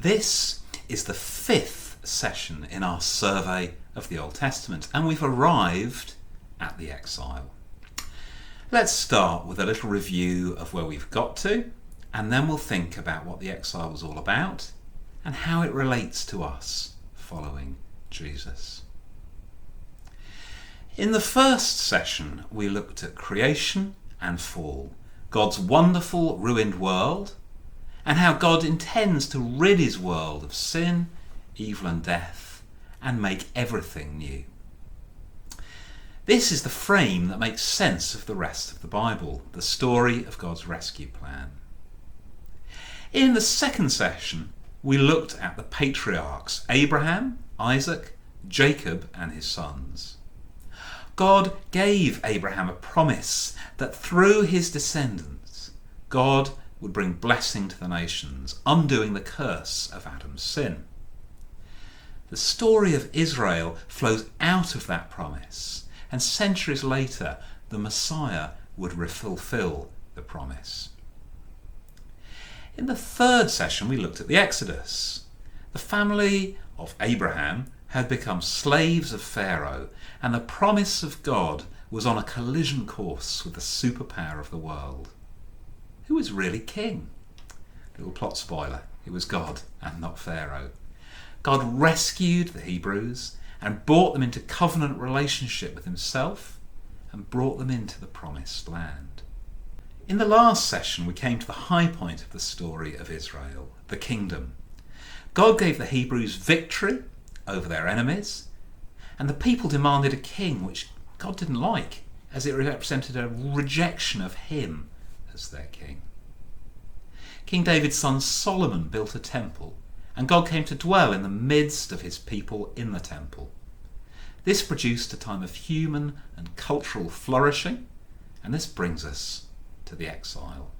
This is the fifth session in our survey of the Old Testament, and we've arrived at the exile. Let's start with a little review of where we've got to, and then we'll think about what the exile was all about and how it relates to us following Jesus. In the first session, we looked at creation and fall, God's wonderful ruined world, and how God intends to rid his world of sin, evil and death, and make everything new. This is the frame that makes sense of the rest of the Bible, the story of God's rescue plan. In the second session, we looked at the patriarchs, Abraham, Isaac, Jacob and his sons. God gave Abraham a promise that through his descendants, God would bring blessing to the nations, undoing the curse of Adam's sin. The story of Israel flows out of that promise, and centuries later, the Messiah would fulfill the promise. In the third session, we looked at the Exodus. The family of Abraham had become slaves of Pharaoh, and the promise of God was on a collision course with the superpower of the world. Who was really king? Little plot spoiler, it was God and not Pharaoh. God rescued the Hebrews and brought them into covenant relationship with himself and brought them into the promised land. In the last session, we came to the high point of the story of Israel, the kingdom. God gave the Hebrews victory over their enemies, and the people demanded a king which God didn't like, as it represented a rejection of him as their king. King David's son Solomon built a temple, and God came to dwell in the midst of his people in the temple. This produced a time of human and cultural flourishing, and this brings us to the exile.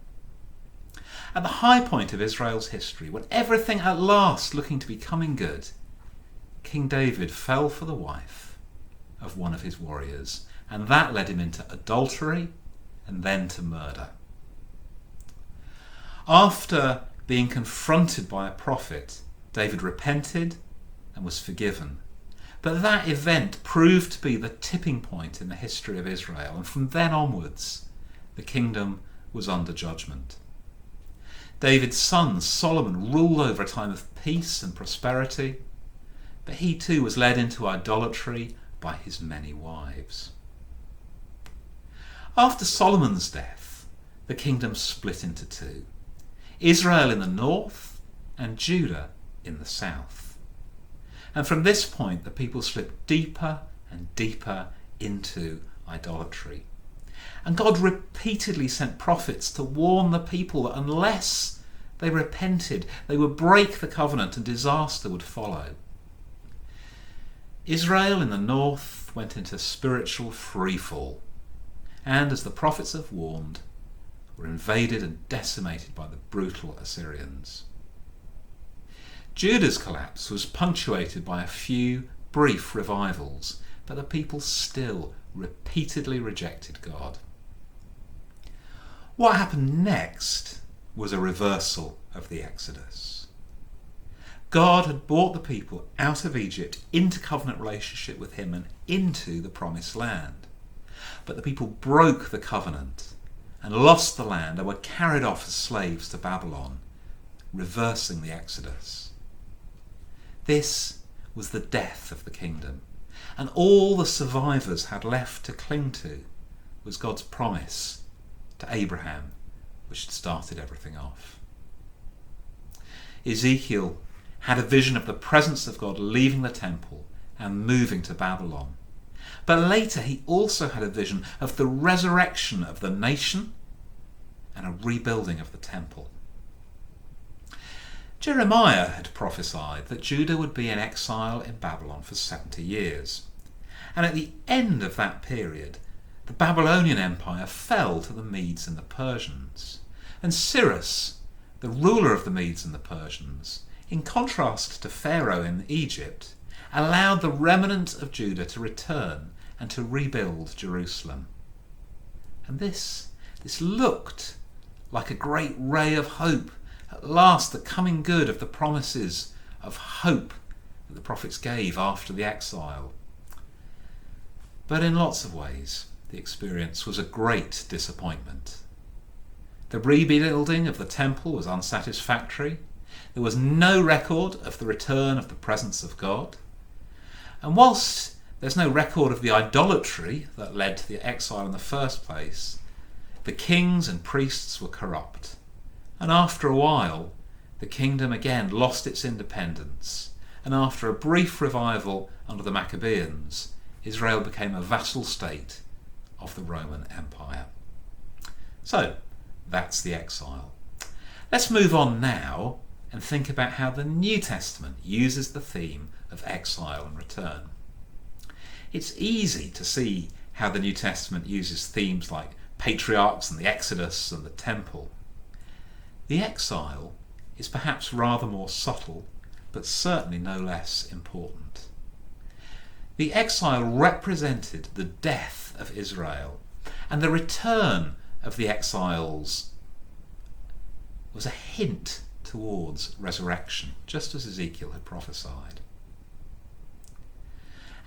At the high point of Israel's history, when everything at last looking to be coming good, King David fell for the wife of one of his warriors, and that led him into adultery and then to murder. After being confronted by a prophet, David repented and was forgiven. But that event proved to be the tipping point in the history of Israel, and from then onwards, the kingdom was under judgment. David's son Solomon ruled over a time of peace and prosperity, but he too was led into idolatry by his many wives. After Solomon's death, the kingdom split into two: Israel in the north and Judah in the south. And from this point, the people slipped deeper and deeper into idolatry. And God repeatedly sent prophets to warn the people that unless they repented, they would break the covenant and disaster would follow. Israel in the north went into spiritual freefall, and as the prophets have warned, were invaded and decimated by the brutal Assyrians. Judah's collapse was punctuated by a few brief revivals, but the people still repeatedly rejected God. What happened next was a reversal of the Exodus. God had brought the people out of Egypt into covenant relationship with him and into the promised land. But the people broke the covenant and lost the land and were carried off as slaves to Babylon, reversing the Exodus. This was the death of the kingdom, and all the survivors had left to cling to was God's promise to Abraham, which had started everything off. Ezekiel had a vision of the presence of God leaving the temple and moving to Babylon. But later he also had a vision of the resurrection of the nation and a rebuilding of the temple. Jeremiah had prophesied that Judah would be in exile in Babylon for 70 years. And at the end of that period, the Babylonian Empire fell to the Medes and the Persians. And Cyrus, the ruler of the Medes and the Persians, in contrast to Pharaoh in Egypt, allowed the remnant of Judah to return and to rebuild Jerusalem. And this looked like a great ray of hope, At last the coming good of the promises of hope that the prophets gave after the exile. But in lots of ways, the experience was a great disappointment. The rebuilding of the temple was unsatisfactory. There was no record of the return of the presence of God. And whilst there's no record of the idolatry that led to the exile in the first place, the kings and priests were corrupt. And after a while, the kingdom again lost its independence. And after a brief revival under the Maccabees, Israel became a vassal state of the Roman Empire. So, that's the exile. Let's move on now and think about how the New Testament uses the theme of exile and return. It's easy to see how the New Testament uses themes like patriarchs and the Exodus and the temple. The exile is perhaps rather more subtle, but certainly no less important. The exile represented the death of Israel, and the return of the exiles was a hint towards resurrection, just as Ezekiel had prophesied.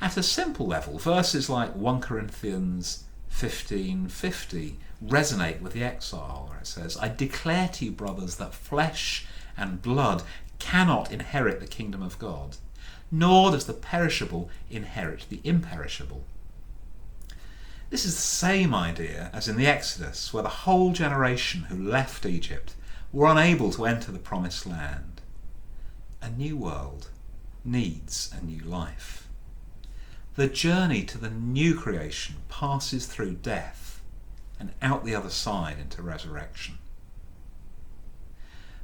At a simple level, verses like 1 Corinthians 15:50 resonate with the exile, where it says, "I declare to you, brothers, that flesh and blood cannot inherit the kingdom of God, nor does the perishable inherit the imperishable." This is the same idea as in the Exodus, where the whole generation who left Egypt were unable to enter the promised land. A new world needs a new life. The journey to the new creation passes through death and out the other side into resurrection.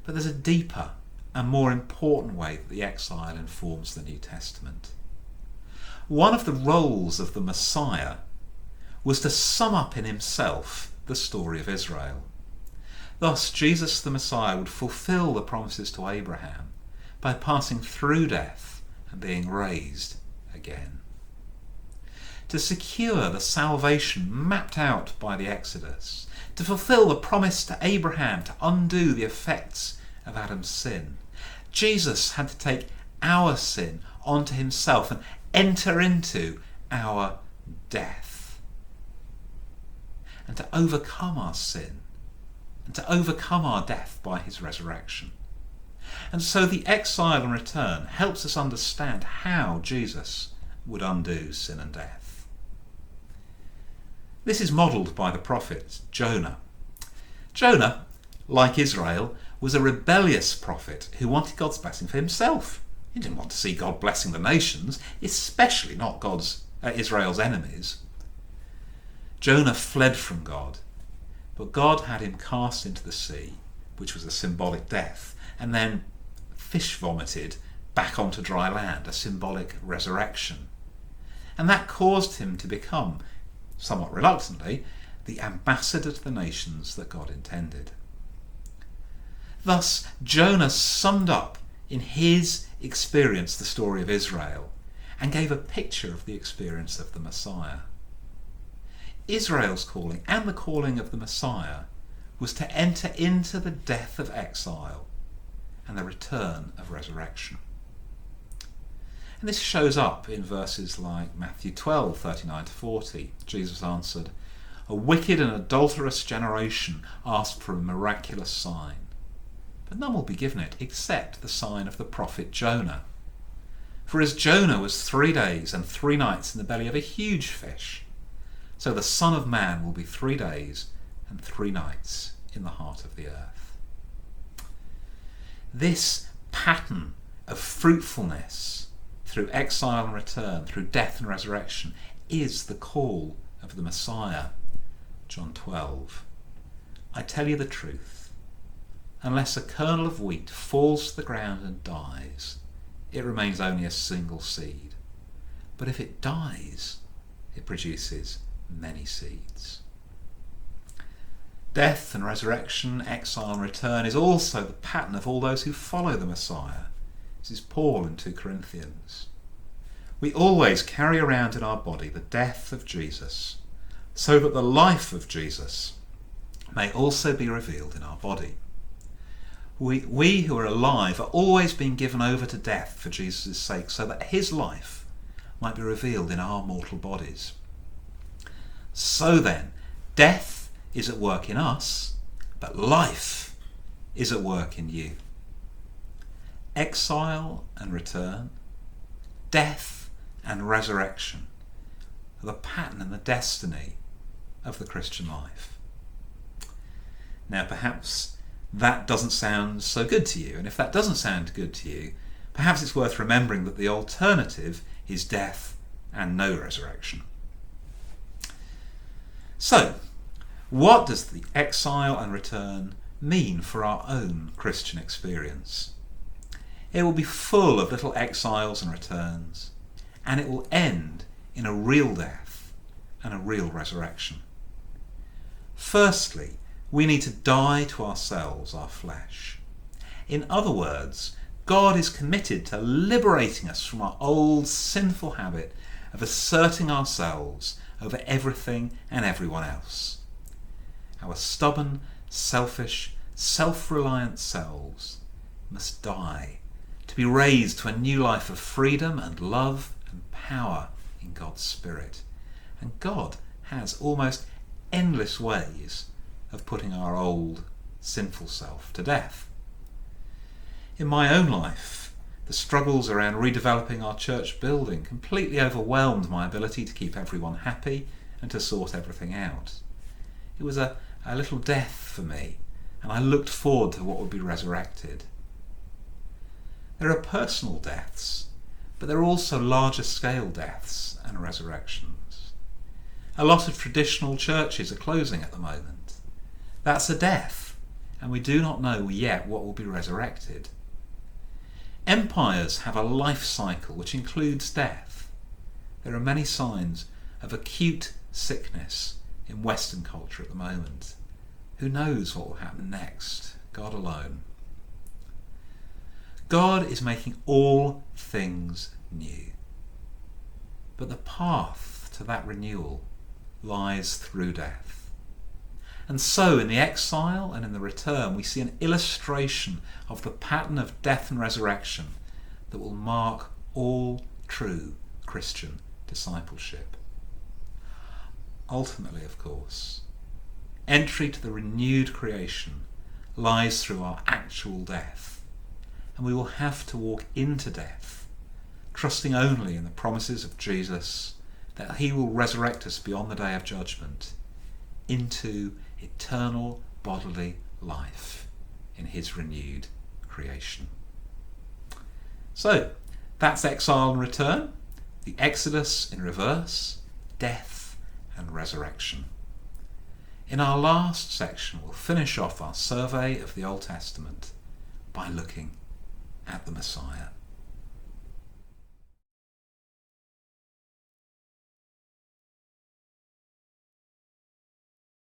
But there's a deeper and more important way that the exile informs the New Testament. One of the roles of the Messiah was to sum up in himself the story of Israel. Thus, Jesus the Messiah would fulfill the promises to Abraham by passing through death and being raised again. To secure the salvation mapped out by the Exodus, to fulfill the promise to Abraham to undo the effects of Adam's sin, Jesus had to take our sin onto himself and enter into our death. And to overcome our sin and to overcome our death by his resurrection. And so the exile and return helps us understand how Jesus would undo sin and death. This is modelled by the prophet Jonah. Jonah, like Israel, was a rebellious prophet who wanted God's blessing for himself. He didn't want to see God blessing the nations, especially not Israel's enemies. Jonah fled from God, but God had him cast into the sea, which was a symbolic death, and then fish vomited back onto dry land, a symbolic resurrection. And that caused him to become, somewhat reluctantly, the ambassador to the nations that God intended. Thus, Jonah summed up in his experience the story of Israel and gave a picture of the experience of the Messiah. Israel's calling and the calling of the Messiah was to enter into the death of exile and the return of resurrection. And this shows up in verses like Matthew 12:39-40. Jesus answered, "A wicked and adulterous generation asked for a miraculous sign, but none will be given it except the sign of the prophet Jonah. For as Jonah was 3 days and 3 nights in the belly of a huge fish, so the Son of Man will be 3 days and 3 nights in the heart of the earth." This pattern of fruitfulness through exile and return, through death and resurrection, is the call of the Messiah. John 12. "I tell you the truth, unless a kernel of wheat falls to the ground and dies, it remains only a single seed. But if it dies, it produces many seeds." Death and resurrection, exile and return is also the pattern of all those who follow the Messiah. This is Paul in 2 Corinthians. "We always carry around in our body the death of Jesus, so that the life of Jesus may also be revealed in our body. We who are alive are always being given over to death for Jesus' sake, so that his life might be revealed in our mortal bodies. So then, death is at work in us, but life is at work in you. Exile and return, death and resurrection are the pattern and the destiny of the Christian life. Now, perhaps that doesn't sound so good to you, and if that doesn't sound good to you, perhaps it's worth remembering that the alternative is death and no resurrection. So, what does the exile and return mean for our own Christian experience? It will be full of little exiles and returns, and it will end in a real death and a real resurrection. Firstly, we need to die to ourselves, our flesh. In other words, God is committed to liberating us from our old sinful habit of asserting ourselves over everything and everyone else. Our stubborn, selfish, self-reliant selves must die to be raised to a new life of freedom and love and power in God's Spirit. And God has almost endless ways of putting our old sinful self to death. In my own life, the struggles around redeveloping our church building completely overwhelmed my ability to keep everyone happy and to sort everything out. It was a little death for me, and I looked forward to what would be resurrected. There are personal deaths, but there are also larger scale deaths and resurrections. A lot of traditional churches are closing at the moment. That's a death, and we do not know yet what will be resurrected. Empires have a life cycle which includes death. There are many signs of acute sickness in Western culture at the moment. Who knows what will happen next? God alone. God is making all things new. But the path to that renewal lies through death. And so in the exile and in the return we see an illustration of the pattern of death and resurrection that will mark all true Christian discipleship. Ultimately, of course, entry to the renewed creation lies through our actual death, and we will have to walk into death, trusting only in the promises of Jesus that he will resurrect us beyond the day of judgment into eternal bodily life in his renewed creation. So, that's exile and return, the Exodus in reverse, death and resurrection. In our last section, we'll finish off our survey of the Old Testament by looking at the Messiah.